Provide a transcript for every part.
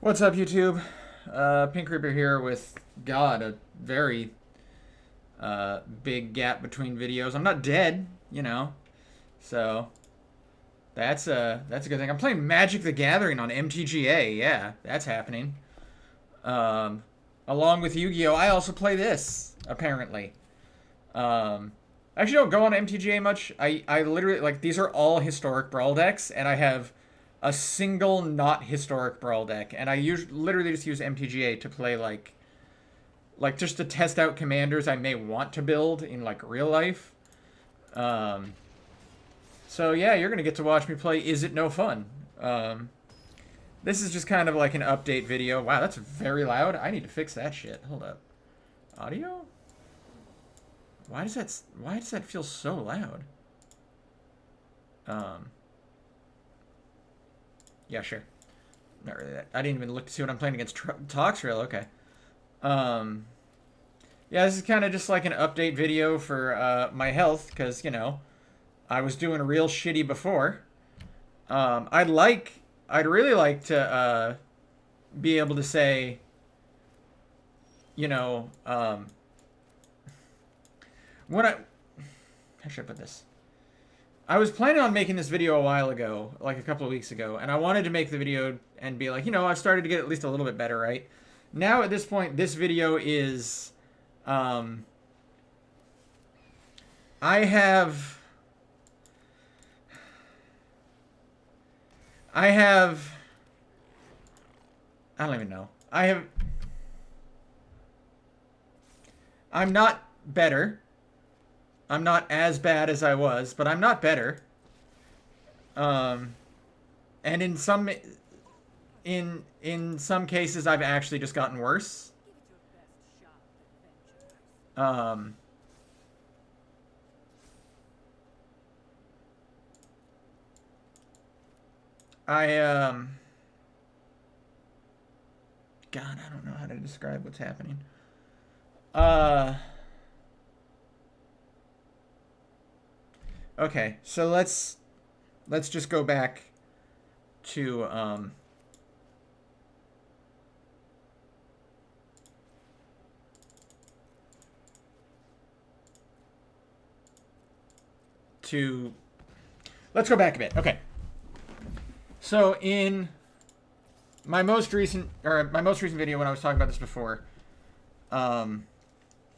What's up, YouTube? Pink Reaper here with God, a very big gap between videos. I'm not dead, so that's a good thing. I'm playing Magic the Gathering on MTGA. Yeah, that's happening. Um, Along with Yu-Gi-Oh, I also play this apparently. Um, I actually don't go on MTGA much. I literally like these are all historic brawl decks, and I have a single not historic brawl deck, and I literally just use MTGA to play like just to test out commanders I may want to build in like real life. Um, so yeah, you're gonna get to watch me play Is It No Fun? Um, this is just kind of like an update video. Wow, that's very loud. I need to fix that shit. Hold up. Audio? Why does that feel so loud? Um, yeah, sure. Not really that. I didn't even look to see what I'm playing against. Toxrill. Okay. Um, yeah, this is kind of just like an update video for my health because I was doing real shitty before. I'd really like to be able to say, you know, um, when I how should I put this? I was planning on making this video a while ago, like a couple of weeks ago, and I wanted to make the video and be like, I've started to get at least a little bit better, right? Now at this point, this video is, um, I have, I have, I don't even know. I'm not better. I'm not as bad as I was, but I'm not better. Um, and in some cases, I've actually just gotten worse. Um, I God, I don't know how to describe what's happening. Uh, okay, so let's just go back to to let's go back a bit. Okay, so in my most recent video when I was talking about this before, um,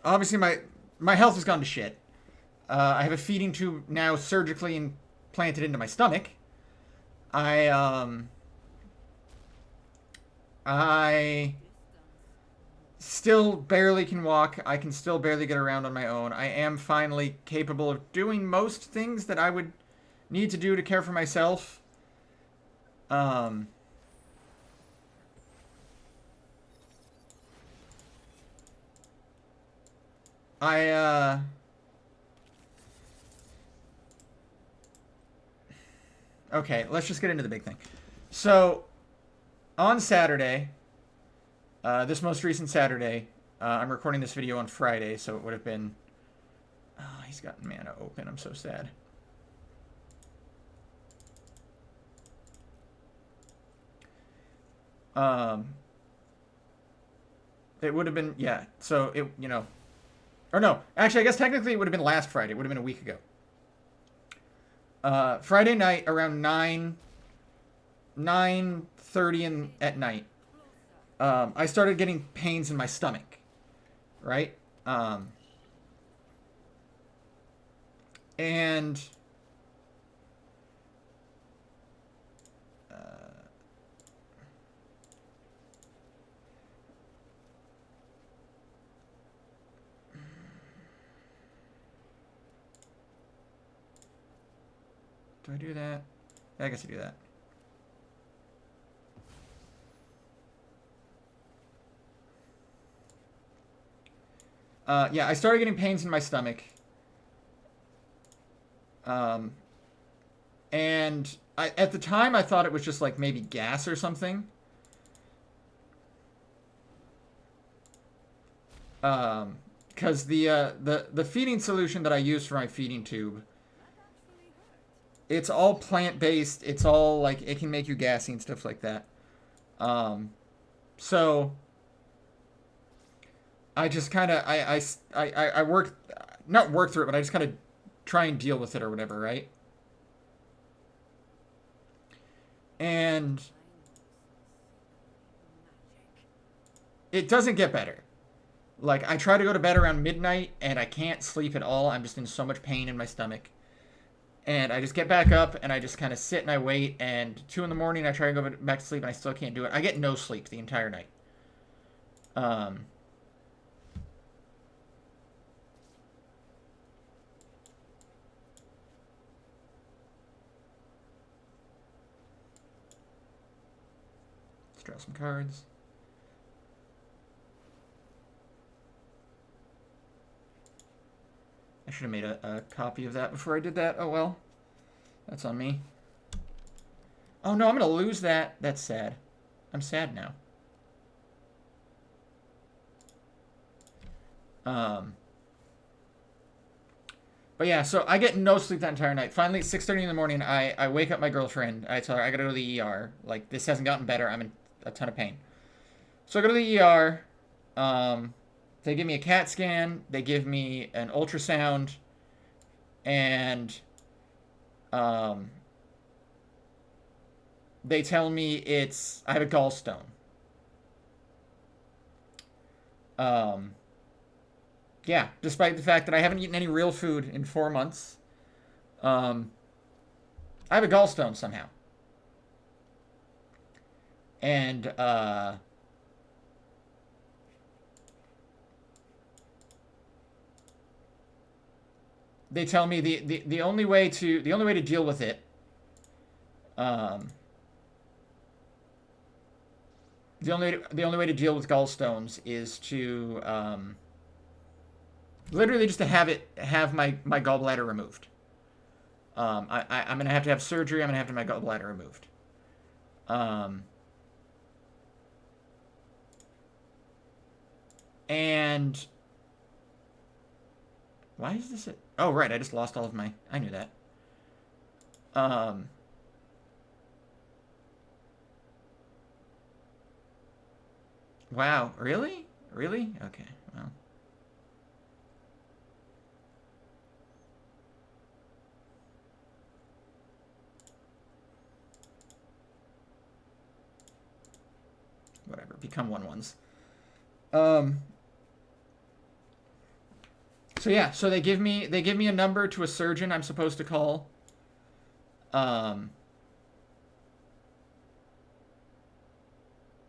obviously my health has gone to shit. I have a feeding tube now surgically implanted into my stomach. I I still barely can walk. I can still barely get around on my own. I am finally capable of doing most things that I would need to do to care for myself. Um, I okay, let's just get into the big thing. So, on Saturday, this most recent Saturday, I'm recording this video on Friday, so it would have been. Oh, he's got mana open. I'm so sad. Um, it would have been, yeah. So or no, actually, I guess technically it would have been last Friday. It would have been a week ago. Friday night around 9:30 at night, I started getting pains in my stomach, right? And uh, do I do that? Yeah, I guess I do that. Yeah, I started getting pains in my stomach. Um, and at the time, I thought it was just like maybe gas or something. Because the feeding solution that I use for my feeding tube, it's all plant based. It's all like it can make you gassy and stuff like that. Um, So I just kind of I work, not work through it, but I just kind of try and deal with it or whatever, right? And it doesn't get better. Like, I try to go to bed around midnight and I can't sleep at all. I'm just in so much pain in my stomach. And I just get back up and I just kind of sit and I wait. And 2 in the morning, I try to go back to sleep and I still can't do it. I get no sleep the entire night. Um, let's draw some cards. I should have made a copy of that before I did that. Oh well. That's on me. Oh no, I'm going to lose that. That's sad. I'm sad now. But yeah, so I get no sleep that entire night. Finally, at 6:30 in the morning, I wake up my girlfriend. I tell her I gotta go to the ER. Like, this hasn't gotten better. I'm in a ton of pain. So I go to the ER. Um, they give me a CAT scan. They give me an ultrasound. And um, they tell me I have a gallstone. Um, yeah, despite the fact that I haven't eaten any real food in 4 months. Um, I have a gallstone somehow. And they tell me the only way to deal with it, um, the only way to deal with gallstones is to literally just to have my gallbladder removed. I'm gonna have to have surgery. I'm gonna have to have my gallbladder removed. Um, and why is this? Oh right, I just lost all of my. I knew that. Um, wow, really, really? Okay, well, whatever. Become one ones. Um, so yeah, so they give me a number to a surgeon I'm supposed to call. Um,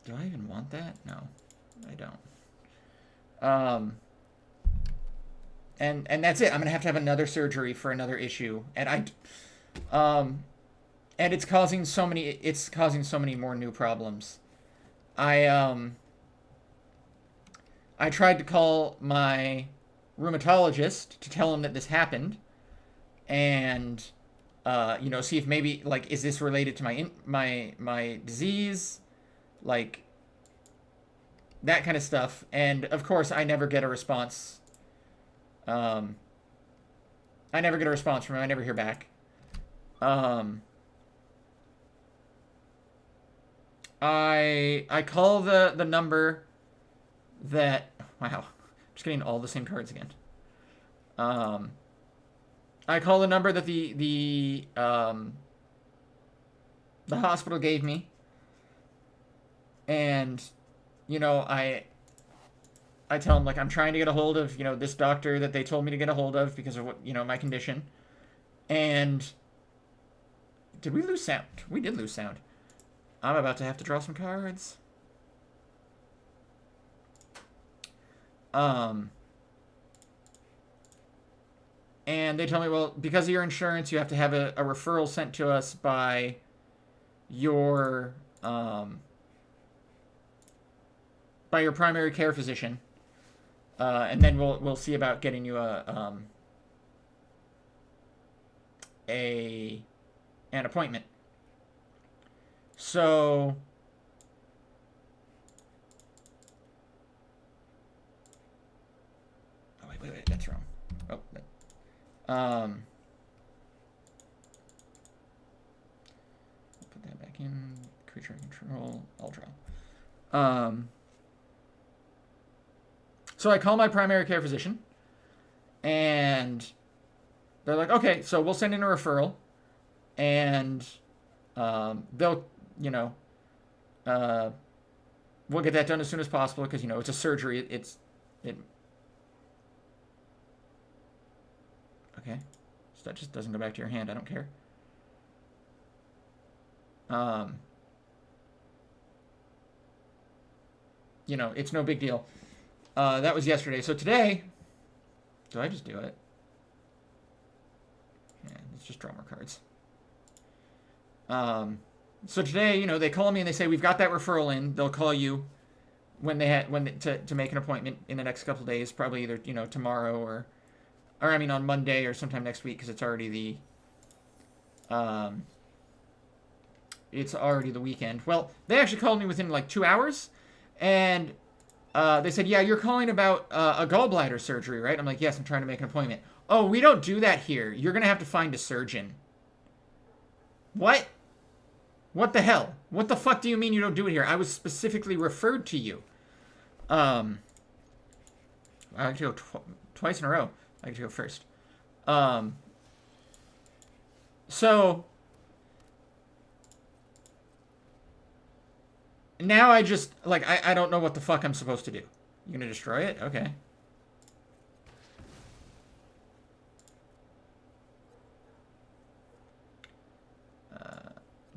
do I even want that? No, I don't. Um, and that's it. I'm gonna have another surgery for another issue, um, and it's causing so many more new problems. I I tried to call my rheumatologist to tell him that this happened, and see if maybe, like, is this related to my disease, like that kind of stuff. And of course, I never get a response. Um, I never get a response from him. I never hear back. Um, I call the number that, wow, just getting all the same cards again. Um, I call the number that the hospital gave me, and I tell them, like, I'm trying to get a hold of this doctor that they told me to get a hold of because of what my condition. And did we lose sound? We did lose sound. I'm about to have to draw some cards. Um, and they tell me, well, because of your insurance, you have to have a referral sent to us by your primary care physician, and then we'll see about getting you a an appointment. So oh wait, that's wrong. Oh, put that back in. Creature control. I'll draw. Um, so I call my primary care physician, and they're like, okay, so we'll send in a referral, and they'll, you know, uh, we'll get that done as soon as possible because it's a surgery. It. Okay, so that just doesn't go back to your hand. I don't care. Um, it's no big deal. That was yesterday. So today, do I just do it? Yeah, let's just draw more cards. So today, they call me and they say we've got that referral in. They'll call you to make an appointment in the next couple of days, probably either tomorrow or I mean on Monday or sometime next week because it's already the weekend. Well, they actually called me within like 2 hours, and they said, yeah, you're calling about a gallbladder surgery, right? I'm like, yes, I'm trying to make an appointment. Oh, we don't do that here. You're gonna have to find a surgeon. What? What the hell? What the fuck do you mean you don't do it here? I was specifically referred to you. I like to go twice in a row. I like to go first. So now I just like I don't know what the fuck I'm supposed to do. You gonna destroy it? Okay.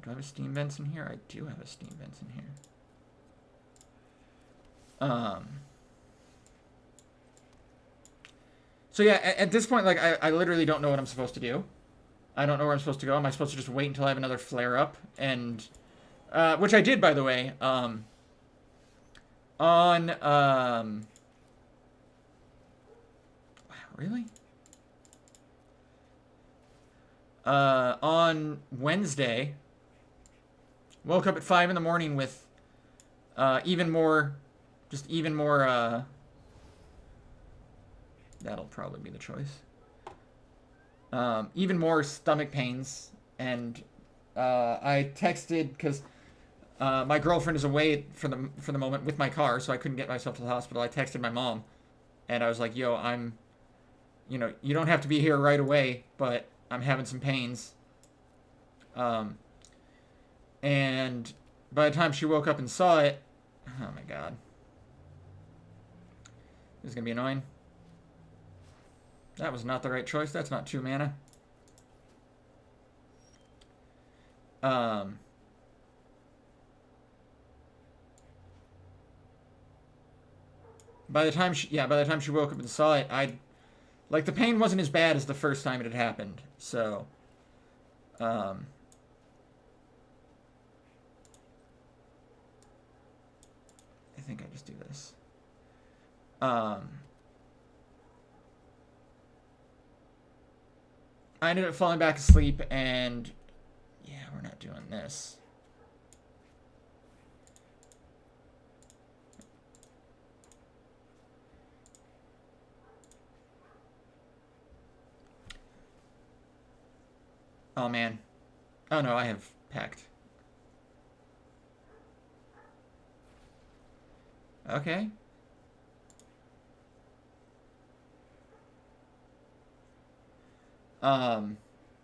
Do I have a steam vents in here? I do have a steam vents in here. So yeah, at this point, like I literally don't know what I'm supposed to do. I don't know where I'm supposed to go. Am I supposed to just wait until I have another flare up? And which I did, by the way. Really? On Wednesday, woke up at 5 in the morning with even more. That'll probably be the choice. Even more stomach pains, and I texted because my girlfriend is away for the moment with my car, so I couldn't get myself to the hospital. I texted my mom, and I was like, "Yo, you don't have to be here right away, but I'm having some pains." And by the time she woke up and saw it, oh my god, this is gonna be annoying. That was not the right choice. That's not 2 mana. By the time she woke up and saw it, the pain wasn't as bad as the first time it had happened. So, I think I just do this. I ended up falling back asleep, and yeah, we're not doing this. Oh man. Oh no, I have packed. Okay.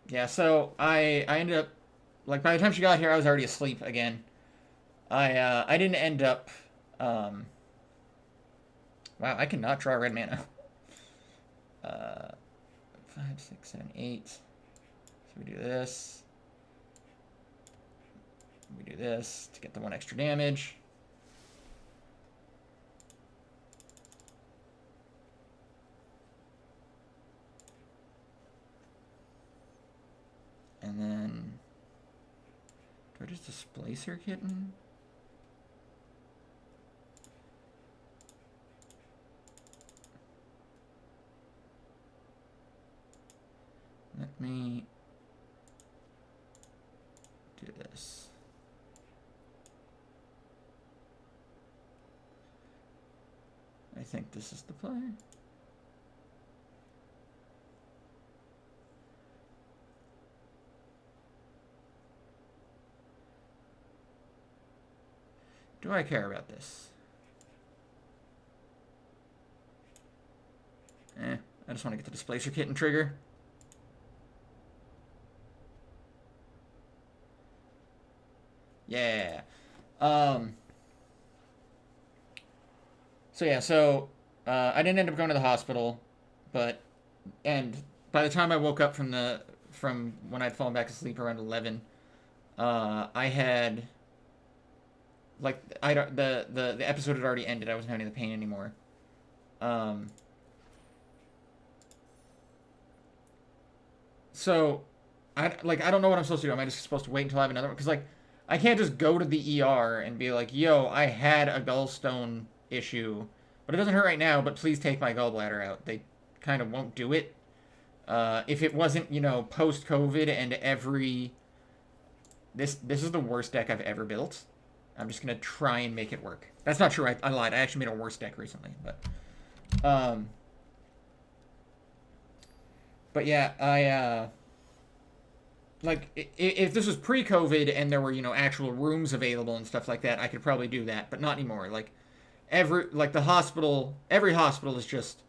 Yeah, so I ended up like by the time she got here I was already asleep again. I didn't end up wow, I cannot draw red mana. 5, 6, 7, 8. So we do this. We do this to get the 1 extra damage. And then do I just displace her kitten? Let me do this. I think this is the play. Do I care about this? I just want to get the displacer kit and trigger. Yeah. So yeah, I didn't end up going to the hospital, but and by the time I woke up from when I'd fallen back asleep around 11, I had like I don't the episode had already ended. I wasn't having the pain anymore. Um, so I don't know what I'm supposed to do. Am I just supposed to wait until I have another one? Because like I can't just go to the ER and be like, "Yo, I had a gallstone issue, but it doesn't hurt right now. But please take my gallbladder out." They kind of won't do it. If it wasn't, post COVID and this is the worst deck I've ever built. I'm just gonna try and make it work. That's not true. I lied. I actually made a worse deck recently, um, but yeah, if this was pre-COVID and there were actual rooms available and stuff like that, I could probably do that, but not anymore. Every hospital is just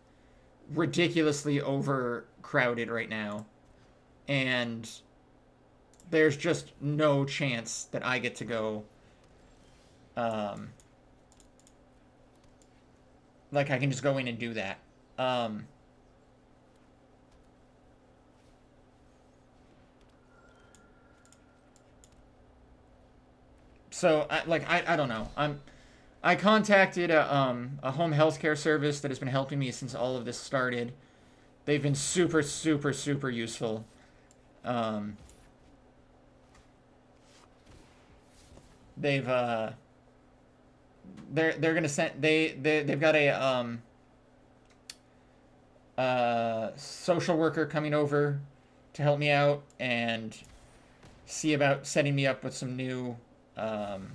ridiculously overcrowded right now, and there's just no chance that I get to go. Like I can just go in and do that. Um, I don't know. I contacted a home health care service that has been helping me since all of this started. They've been super super super useful. Um, they've they're gonna send they've got a social worker coming over to help me out and see about setting me up with um,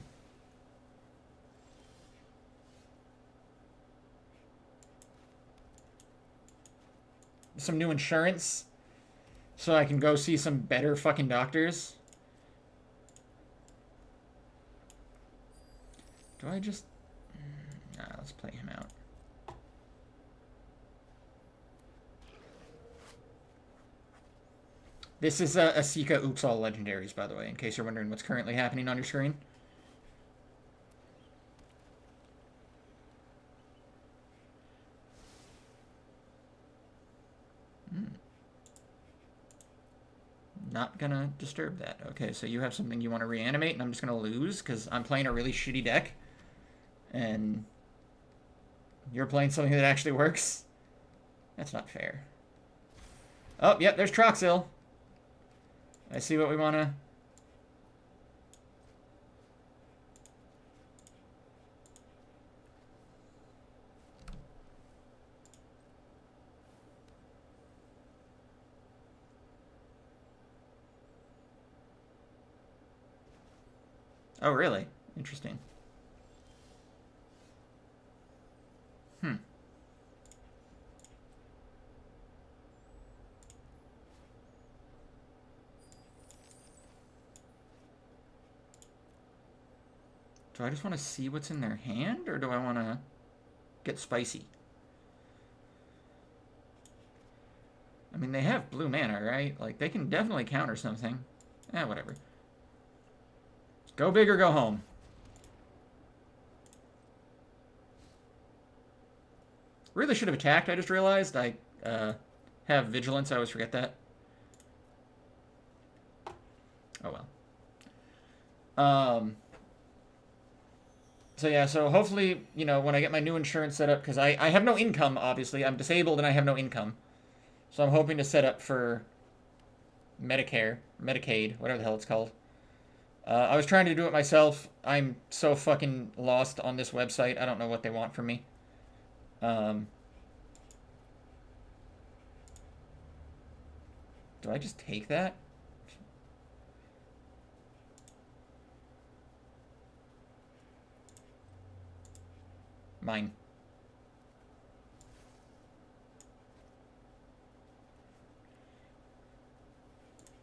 some new insurance so I can go see some better fucking doctors. Do I just? Nah, let's play him out. This is a Sika Oops All Legendaries, by the way, in case you're wondering what's currently happening on your screen. Not gonna disturb that. Okay, so you have something you want to reanimate, and I'm just gonna lose because I'm playing a really shitty deck, and you're playing something that actually works. That's not fair. Oh, yep, there's Troxil. I see what we want to... Oh, really? Interesting. Hmm. Do I just want to see what's in their hand, or do I want to get spicy? I mean, they have blue mana, right? Like, they can definitely counter something. Whatever. Go big or go home. Really should have attacked, I just realized. I have vigilance, I always forget that. Oh well. So yeah, so hopefully, when I get my new insurance set up, because I have no income, obviously. I'm disabled and I have no income. So I'm hoping to set up for Medicare, Medicaid, whatever the hell it's called. I was trying to do it myself. I'm so fucking lost on this website. I don't know what they want from me. Do I just take that? Mine.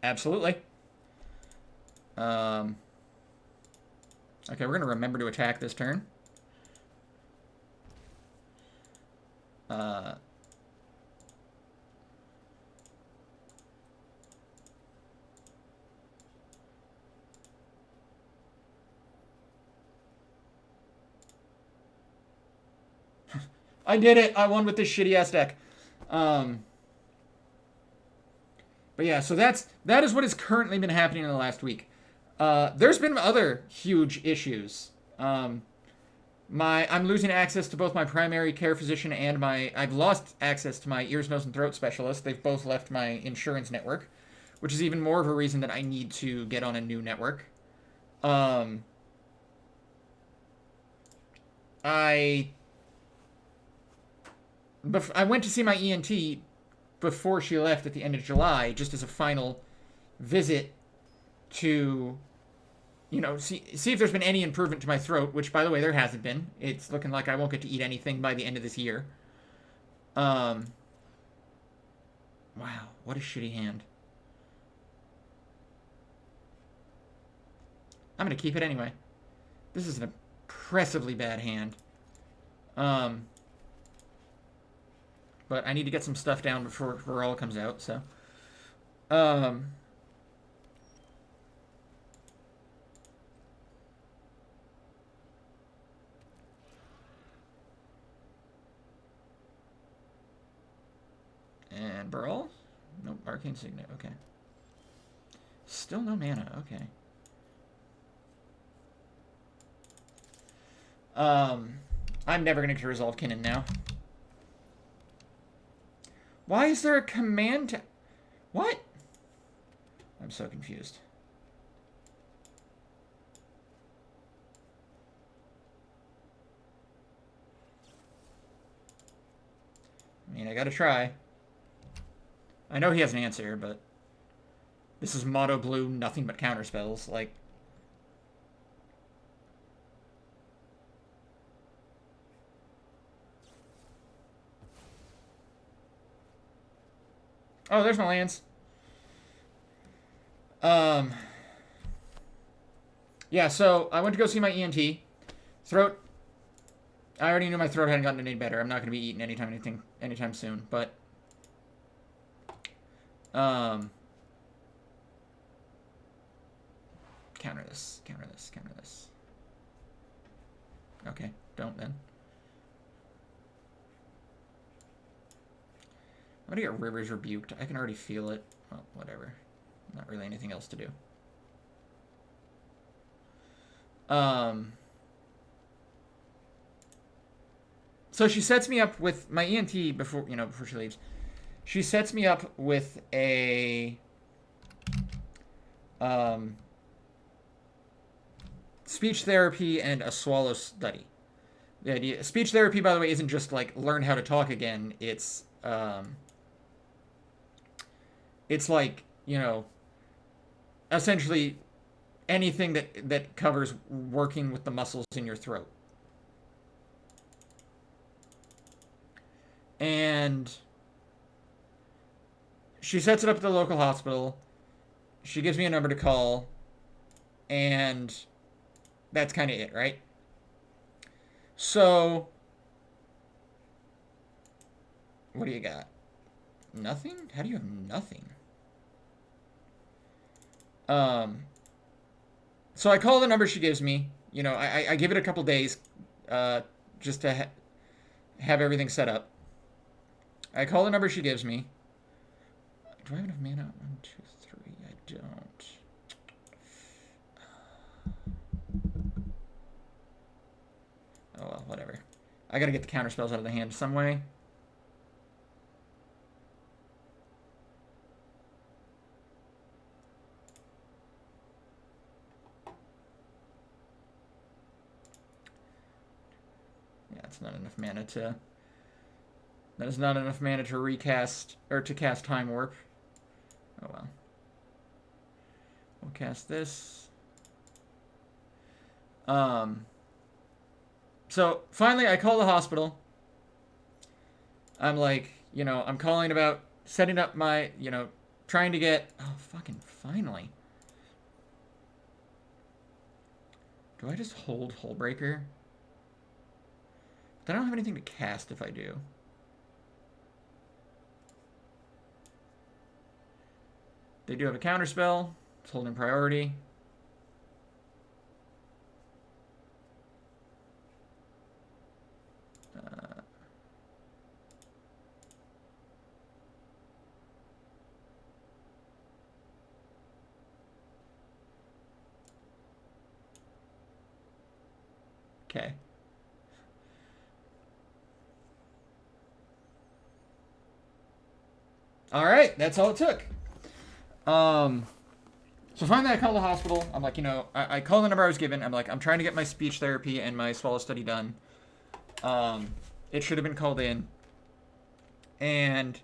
Absolutely. Okay, we're going to remember to attack this turn. I did it! I won with this shitty-ass deck. But yeah, so that is what has currently been happening in the last week. There's been other huge issues. I'm losing access to both my primary care physician and I've lost access to my ears, nose, and throat specialist. They've both left my insurance network, which is even more of a reason that I need to get on a new network. I went to see my ENT before she left at the end of July, just as a final visit to, see if there's been any improvement to my throat, which, by the way, there hasn't been. It's looking like I won't get to eat anything by the end of this year. Wow, what a shitty hand. I'm going to keep it anyway. This is an impressively bad hand. But I need to get some stuff down before Varol comes out, so. And Burl? Nope, Arcane Signet, okay. Still no mana, okay. I'm never going to resolve Kinnan now. Why is there a command to... What? I'm so confused. I mean, I gotta try. I know he has an answer, but... This is mono blue, nothing but counterspells. Like... Oh, there's my lands. Yeah, so I went to go see my ENT. Throat. I already knew my throat hadn't gotten any better. I'm not going to be eating anytime soon, but counter this. Okay, don't then. I'm gonna get Rivers Rebuked. I can already feel it. Well, whatever. Not really anything else to do. So she sets me up with my ENT before she leaves. She sets me up with a speech therapy and a swallow study. The idea, speech therapy, by the way, isn't just like learn how to talk again. It's like, essentially anything that covers working with the muscles in your throat. And she sets it up at the local hospital. She gives me a number to call. And that's kind of it, right? So, what do you got? Nothing? How do you have nothing? So I call the number she gives me. I give it a couple days just to have everything set up. I call the number she gives me. Do I have enough mana? 1, 2, 3. I don't. Oh well, whatever. I gotta get the counter spells out of the hand some way. Yeah, it's not enough mana to... That is not enough mana to recast, or to cast Time Warp. Oh well. We'll cast this. So, finally, I call the hospital. I'm like, I'm calling about setting up my, trying to get... Oh, fucking finally. Do I just hold Hullbreaker? But I don't have anything to cast if I do. They do have a counterspell. It's holding priority. Okay. All right, that's all it took. So finally I call the hospital. I'm like, I call the number I was given. I'm like, I'm trying to get my speech therapy and my swallow study done. It should have been called in. And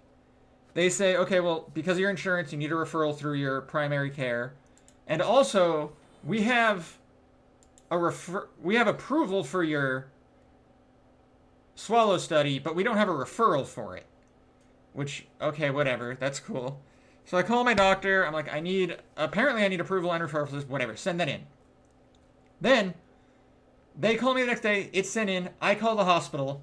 they say, okay, well, because of your insurance, you need a referral through your primary care. And also, we have approval for your swallow study, but we don't have a referral for it. Which, okay, whatever. That's cool. So I call my doctor. I'm like, apparently I need approval and referral for this. Whatever. Send that in. Then, they call me the next day. It's sent in. I call the hospital.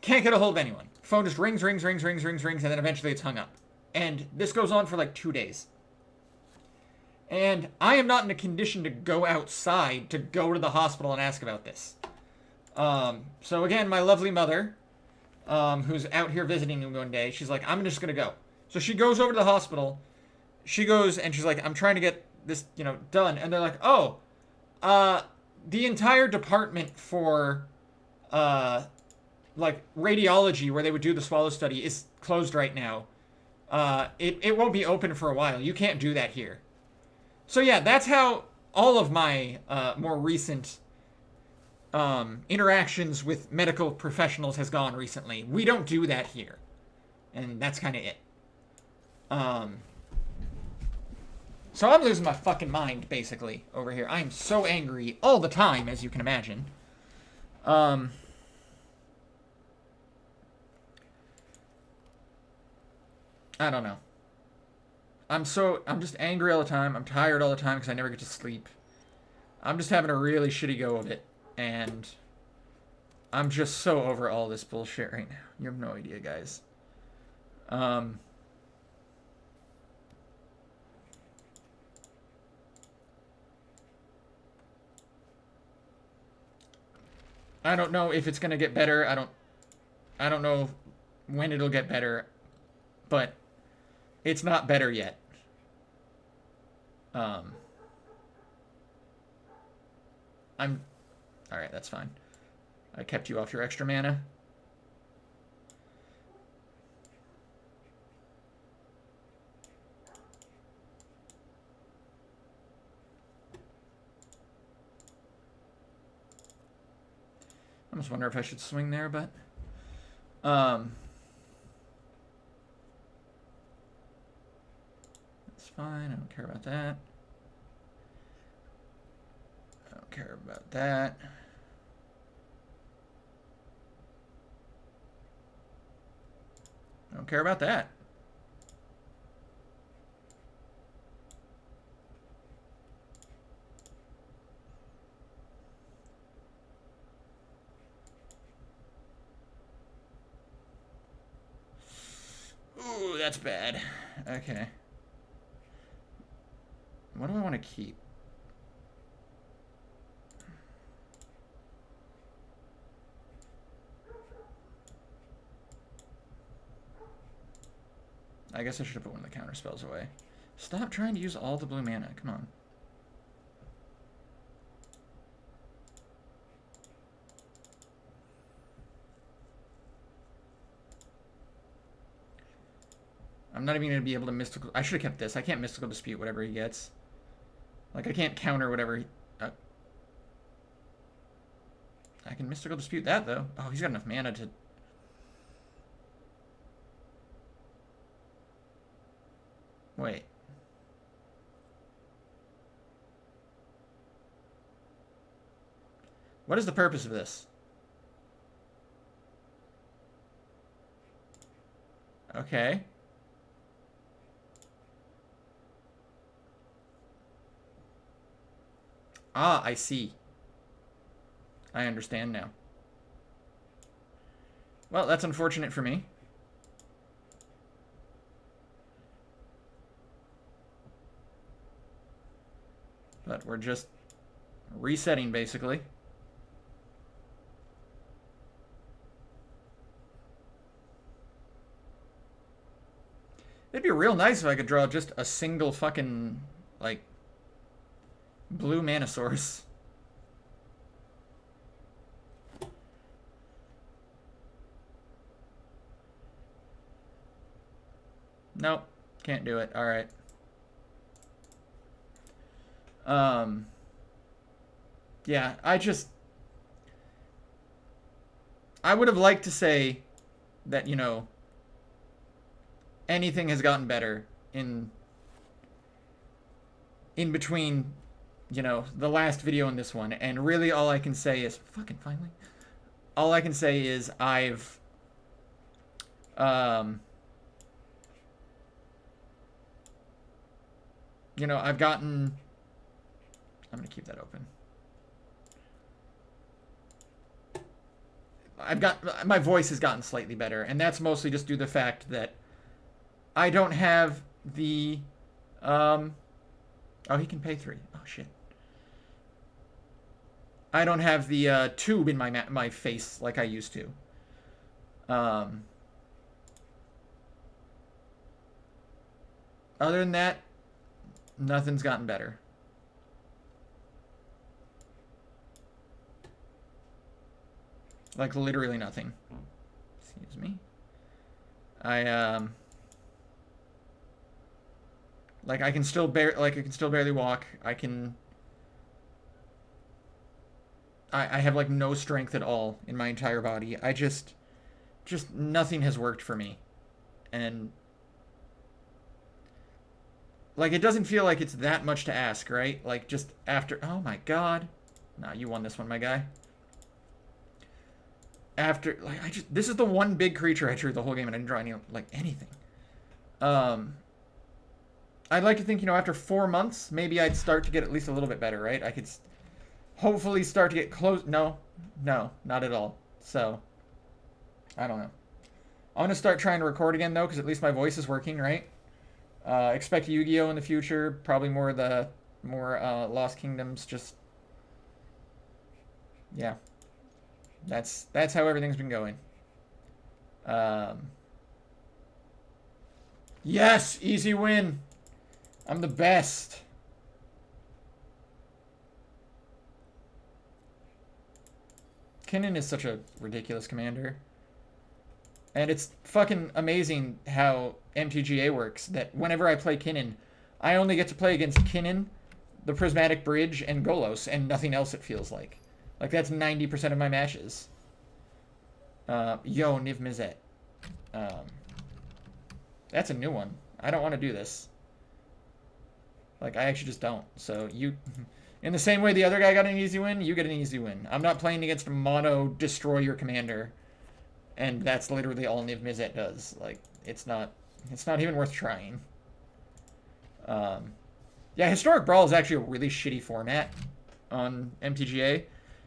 Can't get a hold of anyone. Phone just rings, and then eventually it's hung up. And this goes on for like 2 days. And I am not in a condition to go outside to go to the hospital and ask about this. So again, my lovely mother, who's out here visiting me one day, she's like, I'm just going to go. So she goes over to the hospital. She goes and she's like, I'm trying to get this, done. And they're like, oh, the entire department for, like radiology where they would do the swallow study is closed right now. It won't be open for a while. You can't do that here. So yeah, that's how all of my more recent interactions with medical professionals has gone recently. We don't do that here. And that's kind of it. So I'm losing my fucking mind, basically, over here. I am so angry all the time, as you can imagine. I don't know. I'm just angry all the time. I'm tired all the time because I never get to sleep. I'm just having a really shitty go of it. And I'm just so over all this bullshit right now. You have no idea, guys. I don't know if it's going to get better. I don't know when it'll get better. But it's not better yet. Alright, that's fine. I kept you off your extra mana. I almost wonder if I should swing there, but... That's fine, I don't care about that. I don't care about that. I don't care about that. Ooh, that's bad. Okay. What do I want to keep? I guess I should have put one of the counter spells away. Stop trying to use all the blue mana. Come on. I'm not even going to be able to mystical... I should have kept this. I can't mystical dispute whatever he gets. Like, I can't counter whatever he... I can mystical dispute that, though. Oh, he's got enough mana to... Wait. What is the purpose of this? Okay. Ah, I see. I understand now. Well, that's unfortunate for me. But we're just resetting, basically. It'd be real nice if I could draw just a single fucking, like, blue mana source. Nope. Can't do it. Alright. Yeah, I would have liked to say that, you know, anything has gotten better in between, you know, the last video and this one. And really all I can say is, fucking finally, all I can say is um, you know, I've gotten, I'm going to keep that open. My voice has gotten slightly better, and that's mostly just due to the fact that I don't have the, oh, he can pay 3. Oh, shit. I don't have the tube in my face like I used to. Other than that, nothing's gotten better. Like literally nothing. Excuse me. Like I can still barely walk. I have like no strength at all in my entire body. Just nothing has worked for me. And like it doesn't feel like it's that much to ask, right? Like just after, oh my god. Nah, you won this one, my guy. After like this is the one big creature I drew the whole game and I didn't draw any like anything. I'd like to think, you know, after 4 months, maybe I'd start to get at least a little bit better, right? I could hopefully start to get close. No, not at all. So, I don't know. I'm going to start trying to record again, though, because at least my voice is working, right? Expect Yu-Gi-Oh! In the future. Probably more Lost Kingdoms. Just, yeah. That's how everything's been going. Yes! Easy win! I'm the best. Kinnan is such a ridiculous commander. And it's fucking amazing how MTGA works, that whenever I play Kinnan, I only get to play against Kinnan, the Prismatic Bridge, and Golos, and nothing else, it feels like. Like, that's 90% of my matches. Yo, Niv Mizzet. That's a new one. I don't want to do this. Like, I actually just don't. So, you... In the same way the other guy got an easy win, you get an easy win. I'm not playing against a mono destroy your commander. And that's literally all Niv Mizzet does. Like, it's not even worth trying. Yeah, Historic Brawl is actually a really shitty format on MTGA.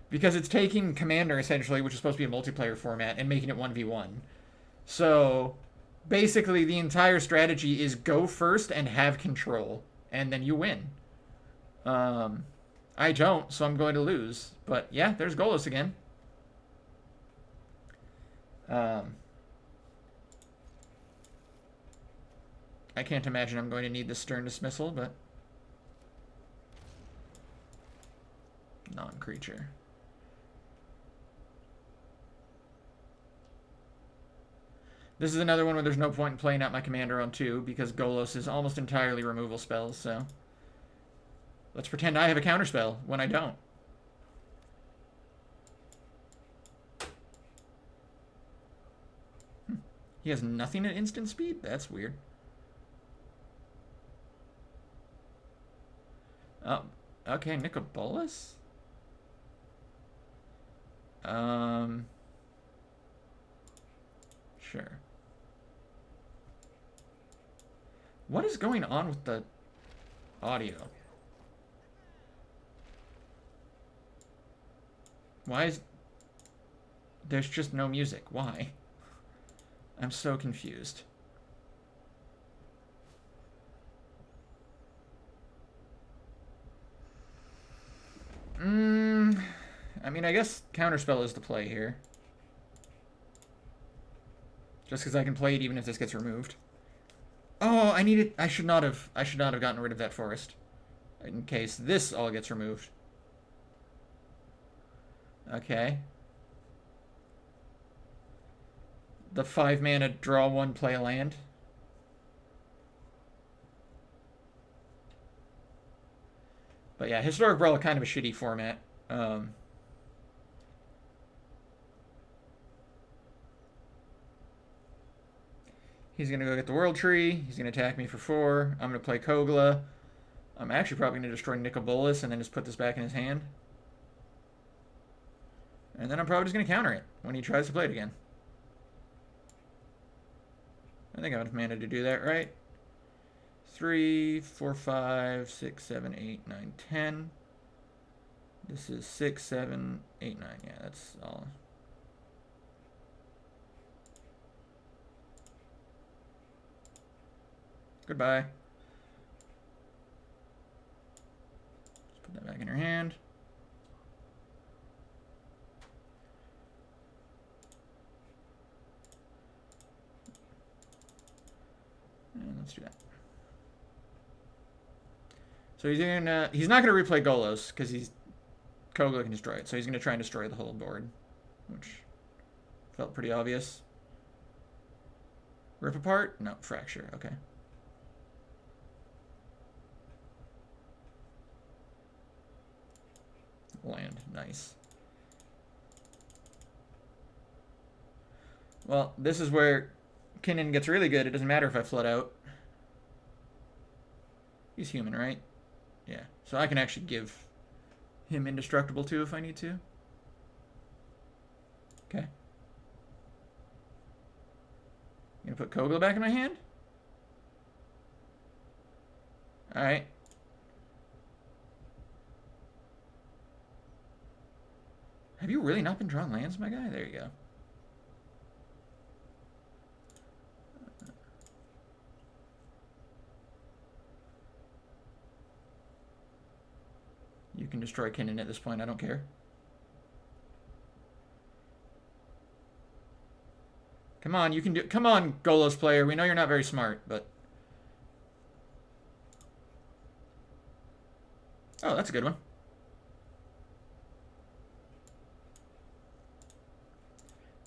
Because it's taking Commander, essentially, which is supposed to be a multiplayer format, and making it 1v1. So, basically, the entire strategy is go first and have control. And then you win. I don't, so I'm going to lose. But, yeah, there's Golos again. I can't imagine I'm going to need the Stern Dismissal, but... Non-creature. This is another one where there's no point in playing out my commander on 2, because Golos is almost entirely removal spells, so... Let's pretend I have a counterspell when I don't. He has nothing at instant speed? That's weird. Oh, okay, Nicobolus? Sure. What is going on with the audio? Why is... There's just no music. Why? I'm so confused. I mean, I guess Counterspell is the play here. Just because I can play it even if this gets removed. Oh, I needed... I should not have gotten rid of that forest. In case this all gets removed. Okay. The 5 mana draw 1, play a land. But yeah, Historic Relic, kind of a shitty format. He's going to go get the World Tree. He's going to attack me for 4. I'm going to play Kogla. I'm actually probably going to destroy Nicol Bolas and then just put this back in his hand. And then I'm probably just going to counter it when he tries to play it again. I think I have enough mana to do that, right? 3, 4, 5, 6, 7, 8, 9, 10. This is 6, 7, 8, 9. Yeah, that's all. Goodbye. Let's put that back in your hand. And let's do that. So he's not gonna replay Golos because Kogla can destroy it. So he's gonna try and destroy the whole board, which felt pretty obvious. Rip apart? No, fracture. Okay. Land, nice. Well, this is where Kinnan gets really good. It doesn't matter if I flood out. He's human, right? Yeah. So I can actually give him indestructible too if I need to. Okay. Gonna put Kogla back in my hand? Alright. Have you really not been drawing lands, my guy? There you go. You can destroy Kinnan at this point, I don't care. Come on, you can do... Come on, Golos player. We know you're not very smart, but... Oh, that's a good one.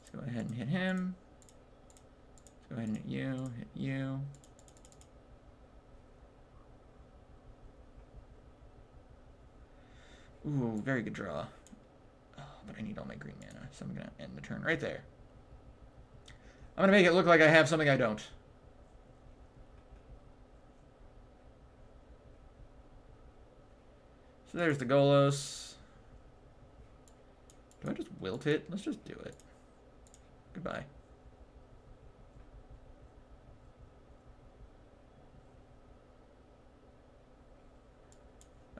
Let's go ahead and hit him. Let's go ahead and hit you. Ooh, very good draw. Oh, but I need all my green mana, so I'm going to end the turn right there. I'm going to make it look like I have something I don't. So there's the Golos. Do I just wilt it? Let's just do it. Goodbye.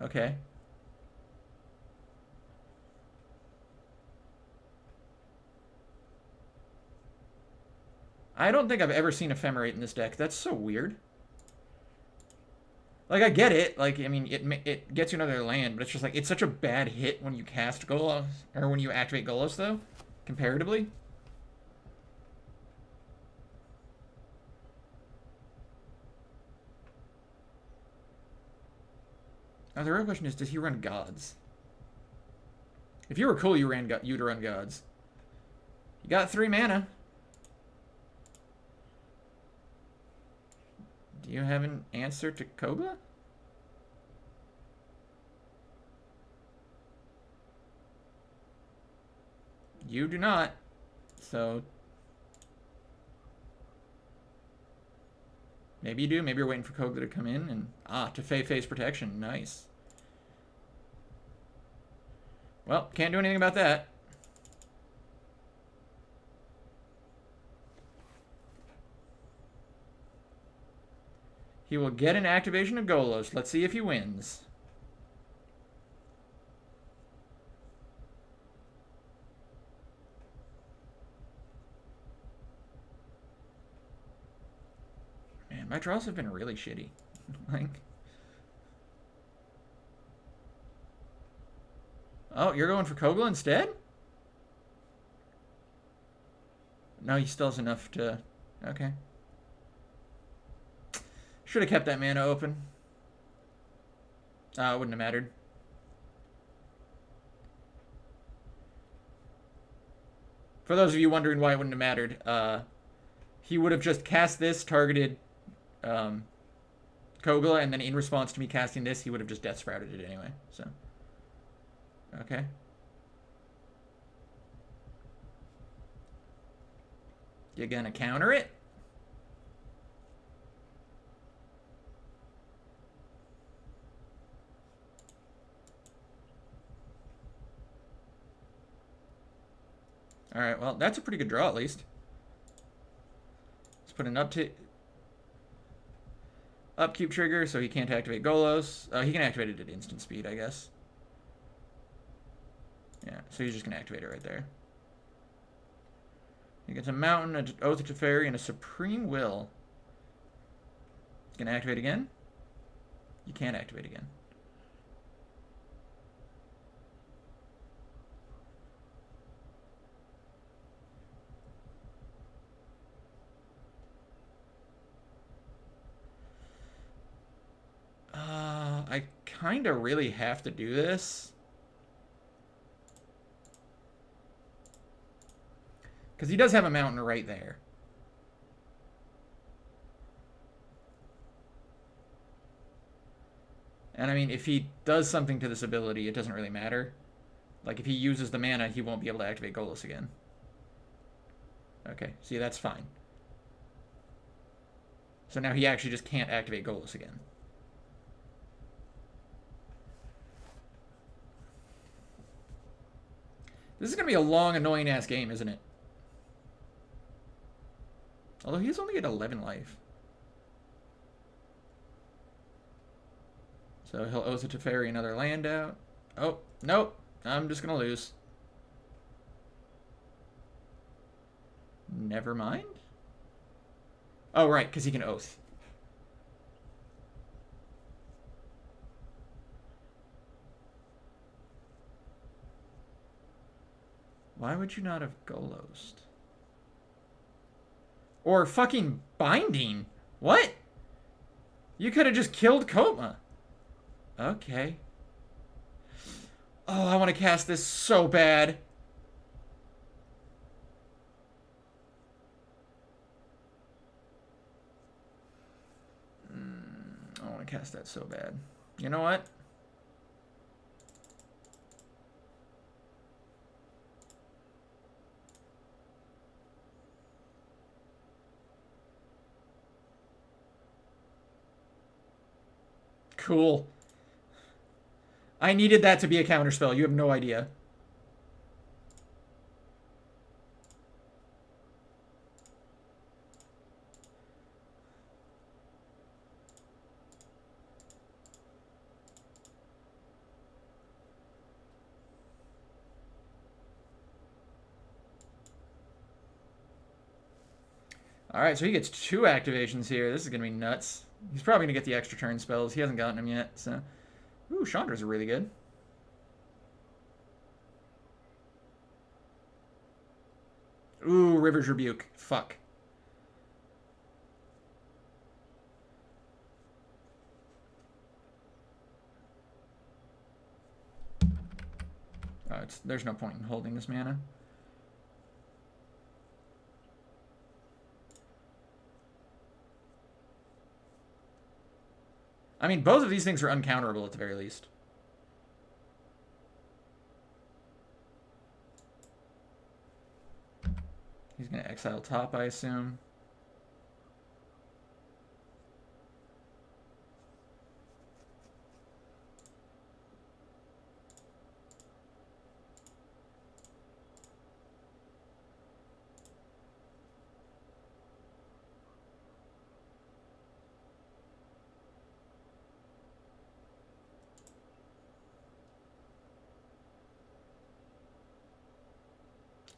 Okay. I don't think I've ever seen Ephemerate in this deck. That's so weird. Like, I get it. Like, I mean, it gets you another land, but it's just like, it's such a bad hit when you cast Golos, or when you activate Golos, though, comparatively. Now, the real question is, does he run Gods? If you were cool, you'd run Gods. You got 3 mana. Do you have an answer to Kogla? You do not. So... maybe you do. Maybe you're waiting for Kogla to come in and... Ah, to phase protection. Nice. Well, can't do anything about that. He will get an activation of Golos. Let's see if he wins. My draws have been really shitty. Like... Oh, you're going for Kogla instead? No, he still has enough to... Okay. Should have kept that mana open. It wouldn't have mattered. For those of you wondering why it wouldn't have mattered, he would have just cast this, targeted Kogla, and then in response to me casting this, he would have just Death Sprouted it anyway. So, okay. You gonna counter it? Alright, well, that's a pretty good draw, at least. Let's put an upkeep trigger, so he can't activate Golos. He can activate it at instant speed, I guess. Yeah, so he's just going to activate it right there. He gets a Mountain, an Oath of Teferi, and a Supreme Will. He's going to activate again. You can't activate again. I kind of really have to do this. Because he does have a mountain right there. And I mean, if he does something to this ability, it doesn't really matter. Like, if he uses the mana, he won't be able to activate Golos again. Okay, see, that's fine. So now he actually just can't activate Golos again. This is going to be a long, annoying-ass game, isn't it? Although he's only at 11 life. So he'll Oath of Teferi another land out. Oh, nope. I'm just going to lose. Never mind. Oh, right, because he can Oath. Why would you not have Golos? Or fucking Binding? What? You could have just killed Kotma. Okay. Oh, I want to cast this so bad. I want to cast that so bad. You know what? Cool. I needed that to be a counterspell. You have no idea. Alright, so he gets 2 activations here. This is going to be nuts. He's probably going to get the extra turn spells. He hasn't gotten them yet, so... Ooh, Chandra's are really good. Ooh, River's Rebuke. Fuck. There's no point in holding this mana. I mean, both of these things are uncounterable at the very least. He's going to exile top, I assume.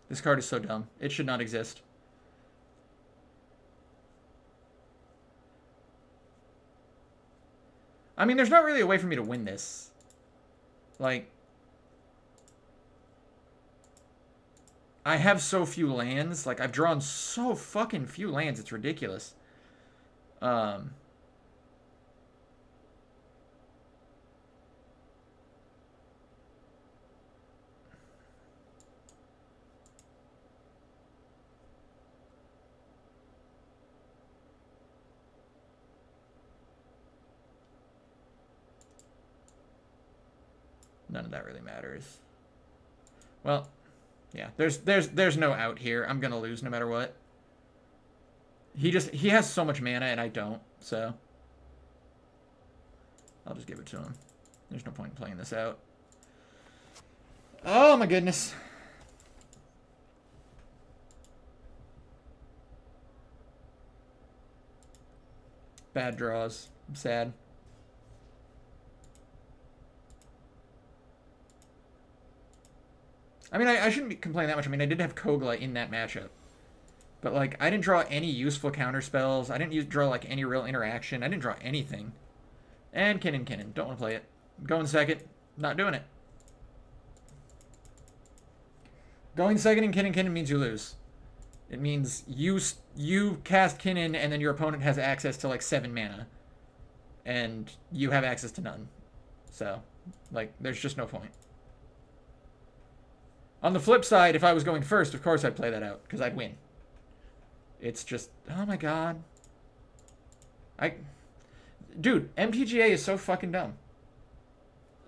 This card is so dumb. It should not exist. I mean, there's not really a way for me to win this. Like, I have so few lands. Like, I've drawn so fucking few lands. It's ridiculous. Um, none of that really matters. Well, yeah, there's no out here. I'm gonna lose no matter what. He has so much mana and I don't, so I'll just give it to him. There's no point in playing this out. Oh my goodness. Bad draws. I'm sad. I mean, I shouldn't be complaining that much. I mean, I did have Kogla in that matchup. But, like, I didn't draw any useful counter spells. I didn't draw, like, any real interaction. I didn't draw anything. And Kinnan. Don't want to play it. Going second. Not doing it. Going second in Kinnan means you lose. It means you cast Kinnan and then your opponent has access to, like, 7 mana. And you have access to none. So, like, there's just no point. On the flip side, if I was going first, of course I'd play that out, because I'd win. It's just, oh my god. Dude, MTGA is so fucking dumb.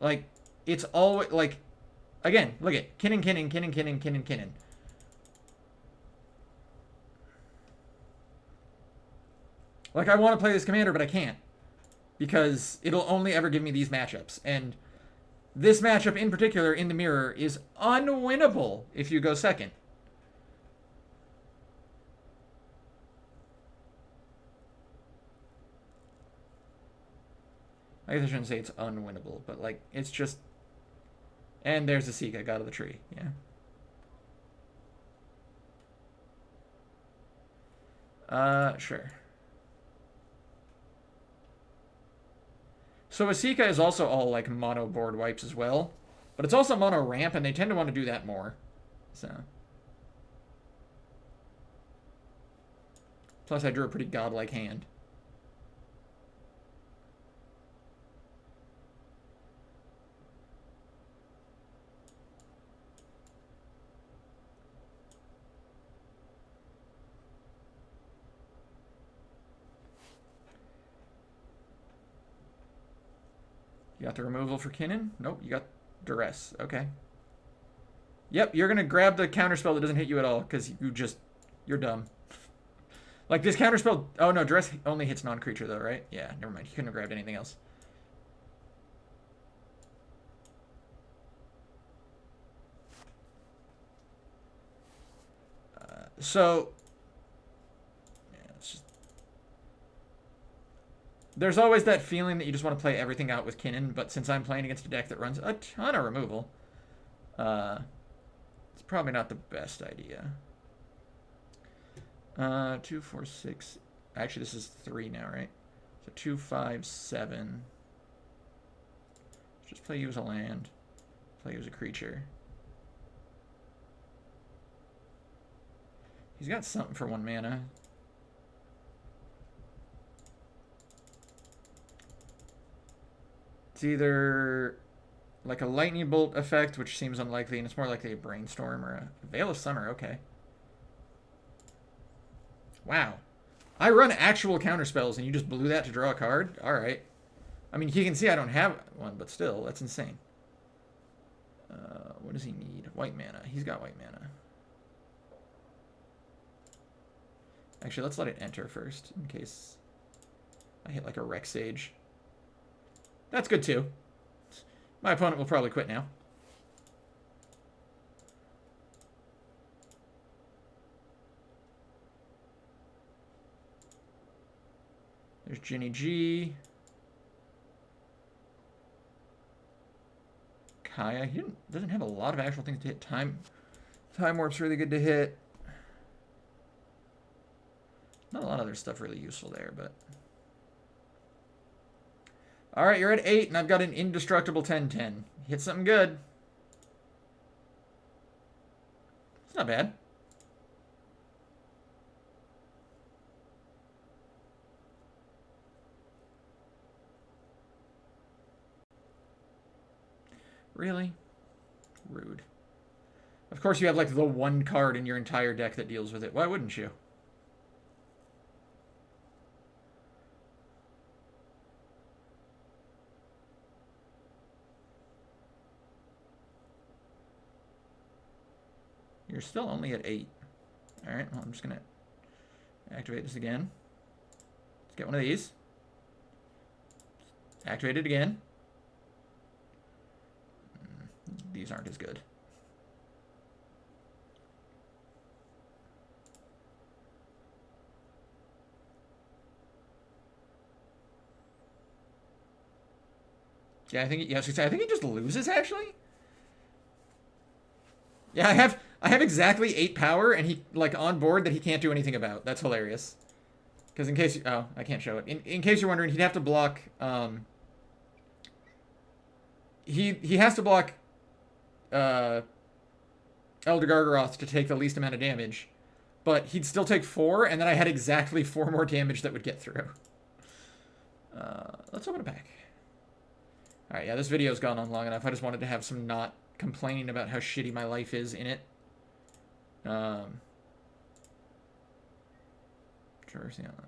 Like, it's always, like, again, look at Kinnan. Like, I want to play this commander, but I can't. Because it'll only ever give me these matchups. And this matchup in particular in the mirror is unwinnable if you go second. I guess I shouldn't say it's unwinnable, but like it's just. And there's a Esika, God of the Tree, yeah. Sure. So Esika is also all like mono board wipes as well. But it's also mono ramp, and they tend to want to do that more. So. Plus I drew a pretty godlike hand. You got the removal for Kinnan? Nope, you got Duress. Okay. Yep, you're going to grab the counterspell that doesn't hit you at all, because you're dumb. Like, this counterspell... Oh, no, Duress only hits non-creature, though, right? Yeah, never mind. He couldn't have grabbed anything else. So... Yeah, it's just... There's always that feeling that you just want to play everything out with Kinnan, but since I'm playing against a deck that runs a ton of removal, it's probably not the best idea. 2, 4, 6. Actually, this is 3 now, right? So 2, 5, 7. Just play you as a land. Play you as a creature. He's got something for 1 mana. It's either like a lightning bolt effect, which seems unlikely, and it's more likely a brainstorm or a Veil of Summer. Okay. Wow. I run actual counterspells, and you just blew that to draw a card? Alright. I mean, you can see I don't have one, but still, that's insane. What does he need? White mana. He's got white mana. Actually, let's let it enter first, in case I hit like a Rex Sage. That's good, too. My opponent will probably quit now. There's Ginny G. Kaya. He doesn't have a lot of actual things to hit. Time Warp's really good to hit. Not a lot of other stuff really useful there, but... Alright, you're at 8, and I've got an indestructible 10-10. Hit something good. It's not bad. Really? Rude. Of course you have, like, the one card in your entire deck that deals with it. Why wouldn't you? You're still only at 8. Alright, well, I'm just going to activate this again. Let's get one of these. Activate it again. These aren't as good. Yeah, I think he just loses actually. Yeah, I have exactly 8 power, and he like on board that he can't do anything about. That's hilarious. Because in case I can't show it. In case you're wondering, he'd have to block. He has to block. Elder Gargaroth to take the least amount of damage, but he'd still take 4, and then I had exactly 4 more damage that would get through. Let's open it back. Alright, yeah, this video's gone on long enough. I just wanted to have some not complaining about how shitty my life is in it. Traversing Island.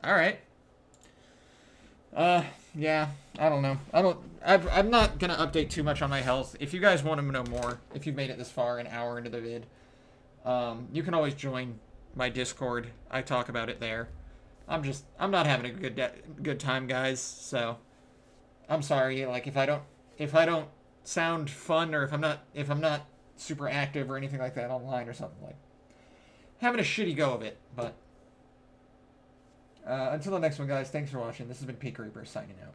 Alright. Yeah, I don't know. I'm not gonna update too much on my health. If you guys want to know more, if you've made it this far, an hour into the vid, you can always join my Discord. I talk about it there. I'm not having a good time, guys. So I'm sorry. Like if I don't sound fun, or if I'm not super active or anything like that online or something, like having a shitty go of it. But until the next one, guys. Thanks for watching. This has been Pink Reaper signing out.